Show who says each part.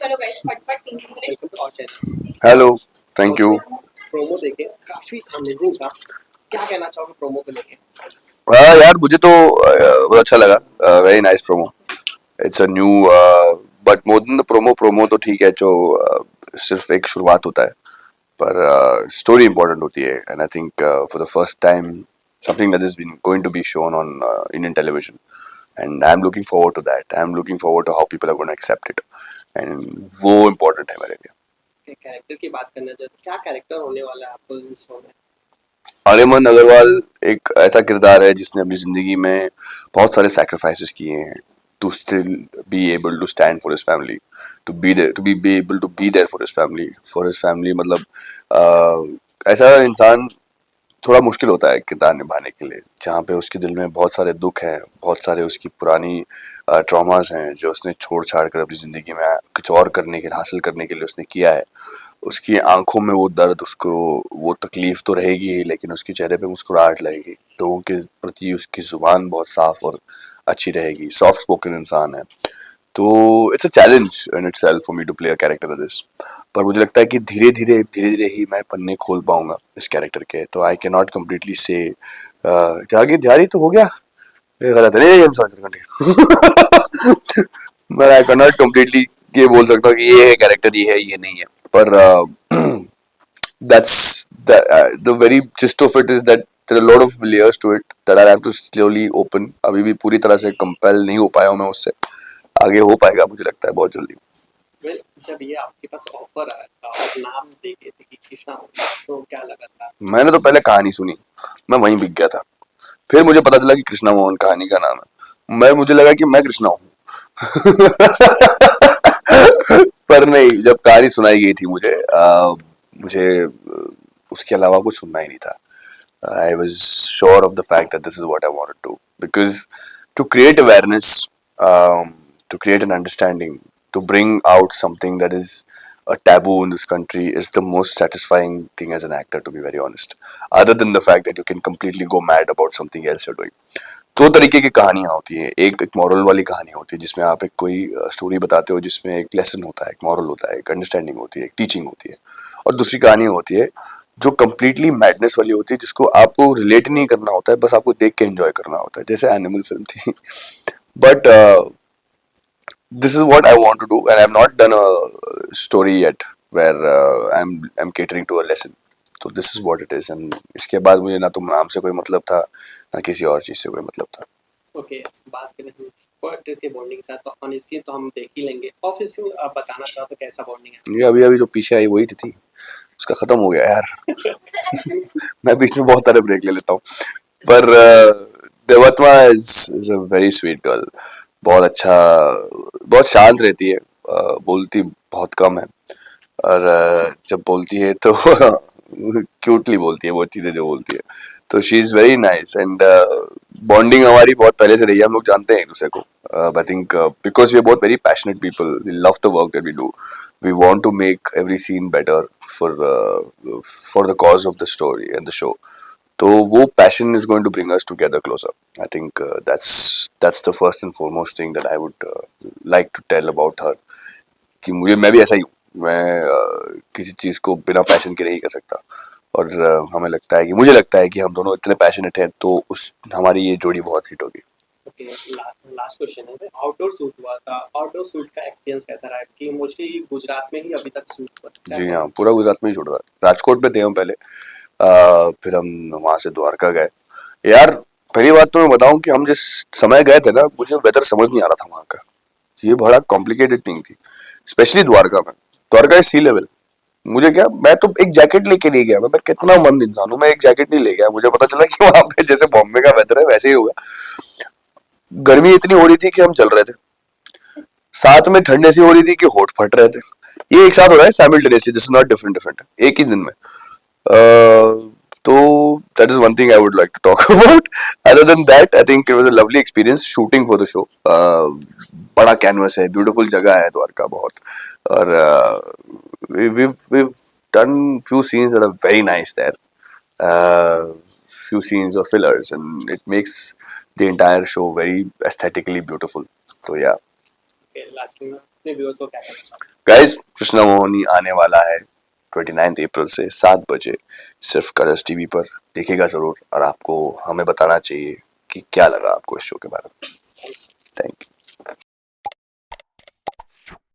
Speaker 1: चलो गाइस फटफट थिंकिंग करें।
Speaker 2: Welcome to our channel.
Speaker 3: Hello, thank you.
Speaker 2: Promo देखे काफी अमेजिंग था। क्या कहना चाहोगे प्रोमो को लेके?
Speaker 3: यार मुझे तो बहुत अच्छा लगा। Very nice promo. It's a new but more than the promo. Promo तो ठीक है, जो सिर्फ एक शुरुआत होता है, पर स्टोरी इंपॉर्टेंट होती है। And I think for the first time something that is been going to be shown on Indian television, and I'm looking forward to that. I'm looking forward to how people are going to accept it, and वो important है मेरे लिए।
Speaker 2: Character की बात करना चाहते, क्या character होने वाला है आपको इस शो में?
Speaker 3: आर्यमन अग्रवाल एक ऐसा किरदार है जिसने अपनी जिंदगी में बहुत सारे सैक्रिफाइसेस किए हैं to still be able to stand for his family, to be able to be there for his family. मतलब ऐसा इंसान थोड़ा मुश्किल होता है किरदार निभाने के लिए, जहाँ पे उसके दिल में बहुत सारे दुख हैं, बहुत सारे उसकी पुरानी ट्रॉमास हैं जो उसने छोड़ छाड़ कर अपनी ज़िंदगी में कुछ और करने के हासिल करने के लिए उसने किया है। उसकी आंखों में वो दर्द, उसको वो तकलीफ तो रहेगी ही, लेकिन उसके चेहरे पे मुस्कुराहट रहेगी। लोगों के प्रति उसकी ज़ुबान बहुत साफ और अच्छी रहेगी। सॉफ्ट स्पोकन इंसान है। तो it's a challenge in itself for me to play a character like this. पर मुझे लगता है कि धीरे धीरे ही मैं पन्ने खोल पाऊंगा इस कैरेक्टर के। तो आई कैन नॉट कम्प्लीटली से जागी जारी तो हो गया, ये गलत है नहीं, मैं आई कैन नॉट कम्प्लीटली ये बोल सकता हूँ कि ये है कैरेक्टर, ये है, ये नहीं है। पर that's the very gist of it is that there are a lot of layers to it that I have to slowly open. अभी भी पूरी तरह से कंपेल नहीं हो पाया हूँ मैं उससे। आगे हो पाएगा मुझे लगता है बहुत जल्दी।
Speaker 2: वेल, जब ये आपके पास ऑफर आया था और नाम देखे थे कि कृष्णा होगा, तो क्या लगा था?
Speaker 3: मैंने तो पहले कहानी सुनी, मैं वहीं बिक गया था। फिर मुझे पता चला कि कृष्णा मोहन कहानी का नाम है। मुझे लगा कि मैं कृष्णा हूँ। पर नहीं, जब कहानी सुनाई गई थी मुझे उसके अलावा कुछ सुनना ही नहीं था। I was sure of the fact that this is what I wanted to, because to create awareness, to create an understanding, to bring out something that is a taboo in this country is the most satisfying thing as an actor, to be very honest. Other than the fact that you can completely go mad about something else you're doing. दो तरीके की कहानियाँ होती है। एक moral वाली कहानी होती है जिसमें आप एक कोई स्टोरी बताते हो, जिसमें एक लेसन होता है, एक मॉरल होता है, एक अंडरस्टैंडिंग होती है, एक टीचिंग होती है। और दूसरी कहानी होती है जो कम्प्लीटली मैडनेस वाली होती है, जिसको आपको रिलेट नहीं करना होता है, बस आपको देख के एंजॉय करना होता है, जैसे एनिमल फिल्म थी। But this is what I want to do, and I have not done a story yet where I'm catering to a lesson. So this is what it is, and इसके बाद मुझे ना तो नाम से कोई मतलब था, ना किसी और चीज़ से कोई मतलब था।
Speaker 2: ओके, बात करें एक्टर के बॉन्डिंग के साथ, तो ऑन स्क्रीन तो हम देख ही लेंगे। ऑफ स्क्रीन आप बताना चाहो तो कैसा बॉन्डिंग है?
Speaker 3: ये अभी जो पीछे आई वही थी, उसका खत्म हो गया यार। मैं बीच में बहुत सारे ब्रेक ले लेता हूँ। पर Devatma is a very sweet girl. बहुत अच्छा, बहुत शांत रहती है, बोलती बहुत कम है, और जब बोलती है तो क्यूटली बोलती है, बहुत चीज़ें जो बोलती है। तो she is very nice, and bonding हमारी बहुत पहले से रही है, हम लोग जानते हैं एक दूसरे को। I think because we are both very passionate people, we love the work that we do, we want to make every scene better for for the cause of the story and the show. तो वो passion is going to bring us together closer. I think that's the first and foremost thing that I would like to tell about her, कि मैं भी ऐसा ही हूँ। मैं किसी चीज़ को बिना पैशन के नहीं कर सकता, और मुझे लगता है कि हम दोनों इतने पैशनेट हैं, तो उस हमारी ये जोड़ी बहुत हिट होगी।
Speaker 2: ओके, लास्ट क्वेश्चन है, आउटडोर शूट हुआ था, आउटडोर शूट का एक्सपीरियंस कैसा रहा? कि मोस्टली गुजरात में ही अभी तक शूट हुआ था।
Speaker 3: जी हाँ, पूरा गुजरात में ही शूट हुआ। राजकोट में थे हम पहले, फिर हम वहाँ से द्वारका गए। यार पहली बात तो मैं बताऊं कि हम जिस समय गए थे ना, मुझे वेदर समझ नहीं आ रहा था वहाँ का। ये बड़ा कॉम्प्लिकेटेड थिंग थी, स्पेशली द्वारका में। Dwarka is sea level. मुझे क्या, मैं तो एक जैकेट लेके नहीं गया। मैं कितना मंद इंसान हूँ, मैं एक जैकेट नहीं ले गया। मुझे पता चला कि वहां पे जैसे बॉम्बे का वेदर है वैसे ही होगा। गर्मी इतनी हो रही थी कि हम चल रहे थे, साथ में ठंड ऐसी हो रही थी कि होठ फट रहे थे। ये एक साथ हो रहा है simultaneously, this is not different different, एक ही दिन में। तो that is one thing I would like to talk about. Other than that I think it was a lovely experience shooting for the show. बड़ा कैनवस है, beautiful जगह है द्वारका बहुत, और we've done few scenes that are very nice there. Few scenes of fillers, and it makes the entire show very aesthetically beautiful. So yeah.
Speaker 2: Last में अपने viewers को क्या कहना चाहते
Speaker 3: गाइस कृष्णा मोहिनी आने वाला है 29 अप्रैल से 7 बजे सिर्फ कलर्स टीवी पर। देखिएगा जरूर और आपको हमें बताना चाहिए कि क्या लगा आपको इस शो के बारे में।